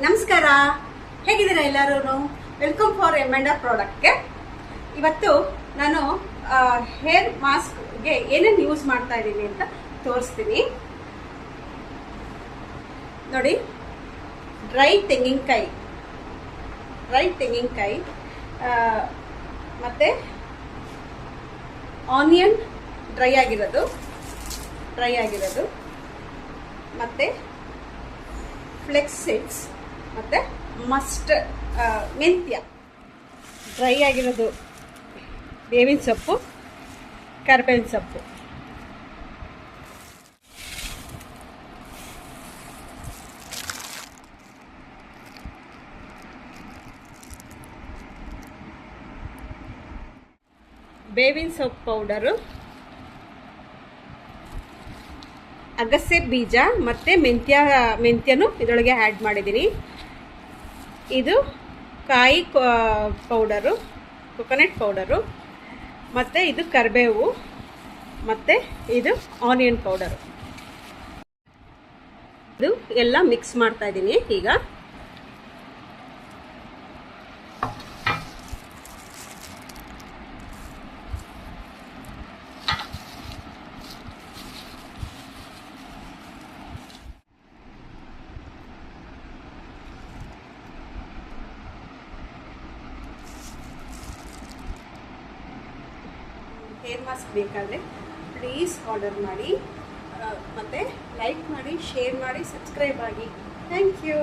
ನಮಸ್ಕಾರ, ಹೇಗಿದ್ದೀರಾ ಎಲ್ಲರೂ? ವೆಲ್ಕಮ್ ಫಾರ್ ಎಮ್&ಆರ್ ಪ್ರಾಡಕ್ಟ್ಗೆ. ಇವತ್ತು ನಾನು ಹೇರ್ ಮಾಸ್ಕ್ಗೆ ಏನೇನು ಯೂಸ್ ಮಾಡ್ತಾ ಇದ್ದೀನಿ ಅಂತ ತೋರಿಸ್ತೀನಿ ನೋಡಿ. ಡ್ರೈ ತೆಂಗಿನಕಾಯಿ ಮತ್ತು ಆನಿಯನ್ ಡ್ರೈ ಆಗಿರೋದು ಮತ್ತು ಫ್ಲೆಕ್ಸ್ ಸೀಡ್ಸ್ ಮತ್ತು ಮಸ್ಟರ್ಡ್, ಮೆಂತ್ಯ ಡ್ರೈ ಆಗಿರೋದು, ಬೇವಿನ ಸೊಪ್ಪು, ಕರಿಬೇವಿನ ಸೊಪ್ಪು. ಬೇವಿನ ಸೊಪ್ಪು ಪೌಡರು, ಅಗಸೆ ಬೀಜ ಮತ್ತು ಮೆಂತ್ಯನೂ ಇದರೊಳಗೆ ಆ್ಯಡ್ ಮಾಡಿದ್ದೀನಿ. ಇದು ಕಾಯಿ ಪೌಡರು, ಕೊಕೊನಟ್ ಪೌಡರು, ಮತ್ತು ಇದು ಕರಿಬೇವು, ಮತ್ತು ಇದು ಆನಿಯನ್ ಪೌಡರು. ಇದು ಎಲ್ಲ ಮಿಕ್ಸ್ ಮಾಡ್ತಾ ಇದ್ದೀನಿ ಈಗ. ಹೇರ್ ಮಾಸ್ಕ್ ಬೇಕಾದರೆ ಪ್ಲೀಸ್ ಆರ್ಡರ್ ಮಾಡಿ, ಮತ್ತು ಲೈಕ್ ಮಾಡಿ, ಶೇರ್ ಮಾಡಿ, ಸಬ್ಸ್ಕ್ರೈಬ್ ಆಗಿ. Thank you.